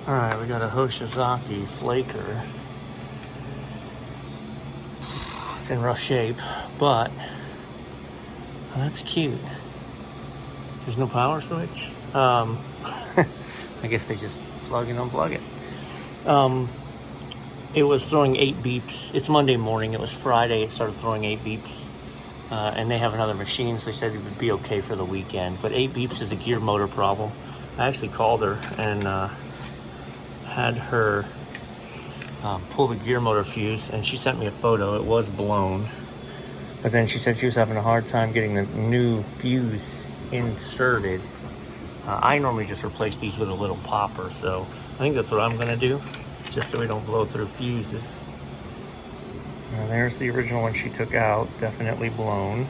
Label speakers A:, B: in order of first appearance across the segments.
A: All right, we got a Hoshizaki flaker. It's in rough shape, but that's cute. There's no power switch. I guess they just plug and unplug it. It was throwing 8 beeps. It's Monday morning. It was Friday. It started throwing 8 beeps. And they have another machine, so they said it would be okay for the weekend. But 8 beeps is a gear motor problem. I actually called her and had her pull the gear motor fuse, and she sent me a photo. It was blown. But then she said she was having a hard time getting the new fuse inserted. I normally just replace these with a little popper, so I think that's what I'm gonna do, just so we don't blow through fuses. And there's the original one she took out, definitely blown.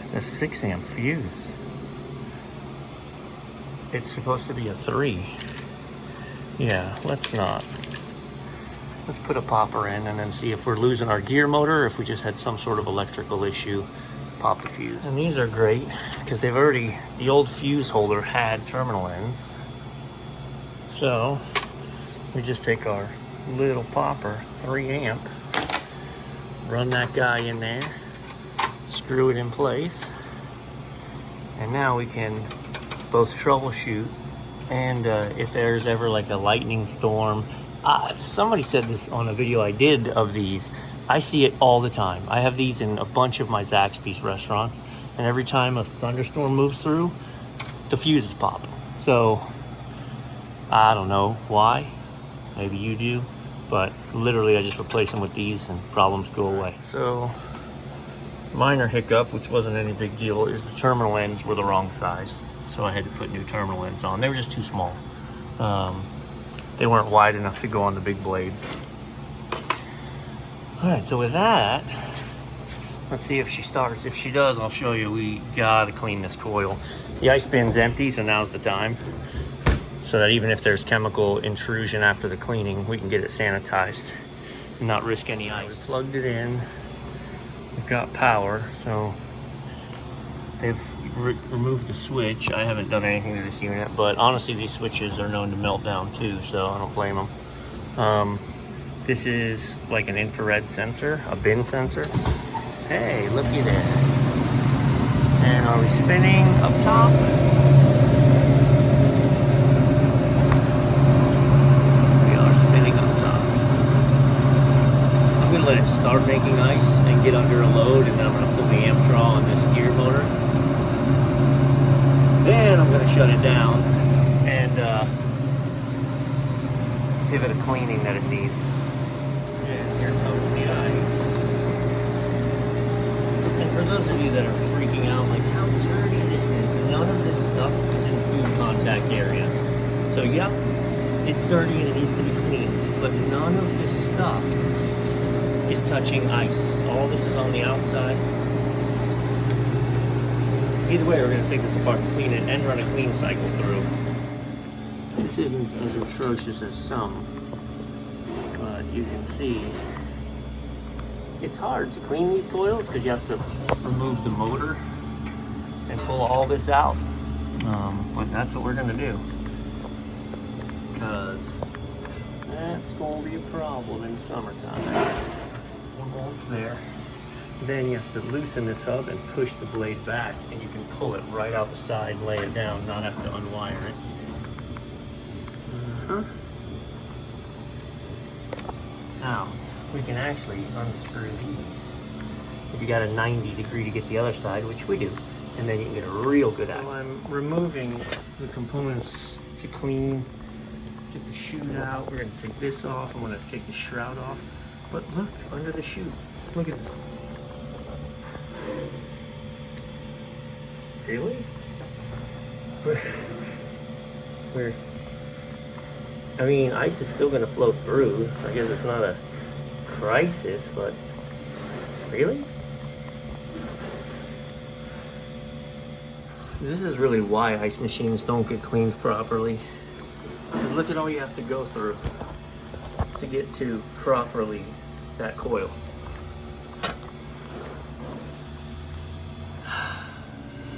A: It's a 6 amp fuse. It's supposed to be a 3. Yeah, let's not. Let's put a popper in and then see if we're losing our gear motor or if we just had some sort of electrical issue. Pop the fuse. And these are great because they've already, the old fuse holder had terminal ends. So we just take our little popper, 3 amp, run that guy in there, screw it in place, and now we can both troubleshoot and if there's ever like a lightning storm. Somebody said this on a video I did of these. I see it all the time. I have these in a bunch of my Zaxby's restaurants, and every time a thunderstorm moves through, the fuses pop. So I don't know why. Maybe you do, but literally I just replace them with these and problems go away. So minor hiccup, which wasn't any big deal, is the terminal ends were the wrong size. So I had to put new terminal ends on. They were just too small. They weren't wide enough to go on the big blades. All right, so with that, let's see if she starts. If she does, I'll show you. We gotta clean this coil. The ice bin's empty, so now's the time. So that even if there's chemical intrusion after the cleaning, we can get it sanitized and not risk any ice. We plugged it in. We've got power, so they've removed the switch. I haven't done anything to this unit, but honestly, these switches are known to melt down too, so I don't blame them. This is like an infrared sensor, a bin sensor. Hey, looky there. And are we spinning up top? We are spinning up top. I'm gonna let it start making ice and get under a load, and then I'm gonna pull the amp draw on this gear motor. Then I'm gonna shut it down and give it a cleaning that it needs. And here comes the ice. And for those of you that are freaking out, like how dirty this is, none of this stuff is in food contact areas. So yep, it's dirty and it needs to be cleaned, but none of this stuff is touching ice. All this is on the outside. Either way, we're going to take this apart and clean it and run a clean cycle through. This isn't as atrocious as some, but you can see it's hard to clean these coils because you have to remove the motor and pull all this out. But that's what we're going to do, because that's going to be a problem in the summertime. One bolt's there. Then you have to loosen this hub and push the blade back, and you can pull it right out the side, lay it down, not have to unwire it. Now, we can actually unscrew these. If you got a 90 degree to get the other side, which we do, and then you can get a real good access. So I'm removing the components to clean. Take the chute out. We're going to take this off. I'm going to take the shroud off. But look, under the chute, look at this. Really? Where? I mean, ice is still going to flow through. So I guess it's not a crisis, but really? This is really why ice machines don't get cleaned properly. Because look at all you have to go through to get to properly that coil.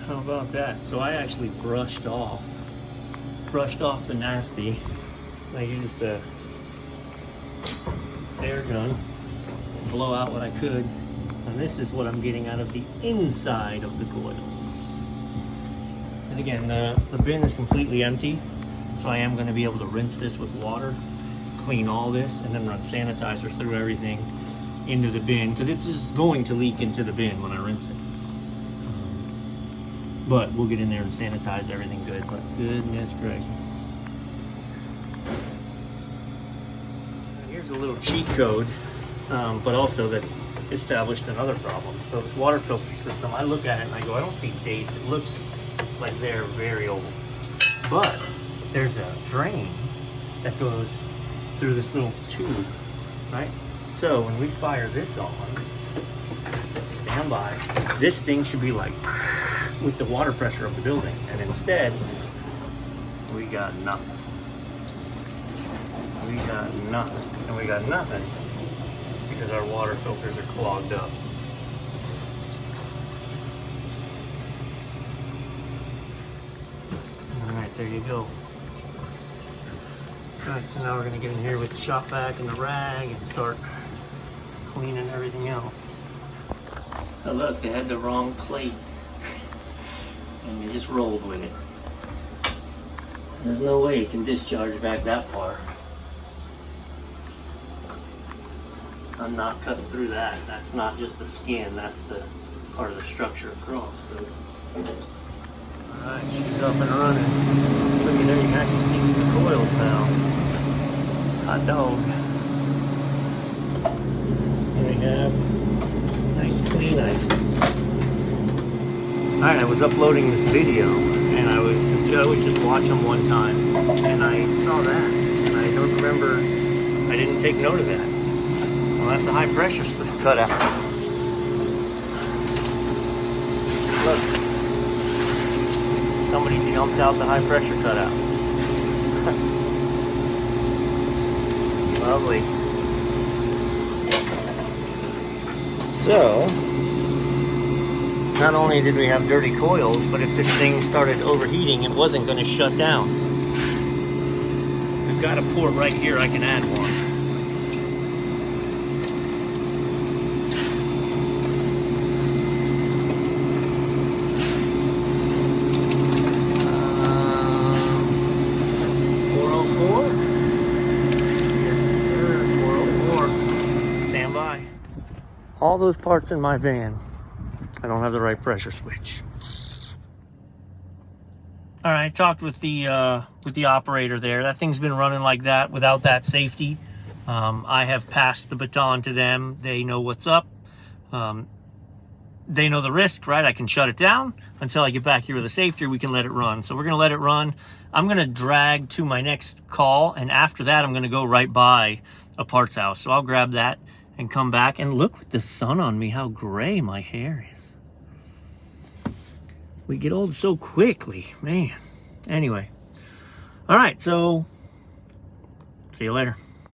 A: How about that? So I actually brushed off brushed off the nasty. I used the air gun to blow out what I could. And this is what I'm getting out of the inside of the coils. And again, the bin is completely empty, so I am going to be able to rinse this with water, clean all this, and then run sanitizer through everything into the bin, because it's just going to leak into the bin when I rinse it. But we'll get in there and sanitize everything good. But goodness gracious. Here's a little cheat code, but also that established another problem. So this water filter system, I look at it and I go, I don't see dates. It looks like they're very old. But there's a drain that goes through this little tube, right? So when we fire this on, stand by, this thing should be like with the water pressure of the building. And instead, we got nothing. We got nothing. And we got nothing because our water filters are clogged up. All right, there you go. All right, so now we're gonna get in here with the shop vac and the rag and start cleaning everything else. Oh look, they had the wrong plate and they just rolled with it. There's no way you can discharge back that far. I'm not cutting through that. That's not just the skin, that's the part of the structure across. So. Alright, she's up and running. Look at there, you can actually see the coils now. Hot dog. Here we have nice clean ice. Alright, I was uploading this video and I was just watching them one time and I saw that and I don't remember, I didn't take note of that. Well, that's a high pressure cutout. Look, somebody jumped out the high pressure cutout. Lovely. So, not only did we have dirty coils, but if this thing started overheating, it wasn't going to shut down. We've got a port right here, I can add one. All those parts in my van, I don't have the right pressure switch. All right, I talked with the operator there. That thing's been running like that without that safety. I have passed the baton to them. They know what's up. They know the risk, right? I can shut it down until I get back here with a safety, or we can let it run. So we're gonna let it run. I'm gonna drag to my next call, and after that, I'm gonna go right by a parts house. So I'll grab that and come back, and look with the sun on me, how gray my hair is. We get old so quickly, man. Anyway, all right, so see you later.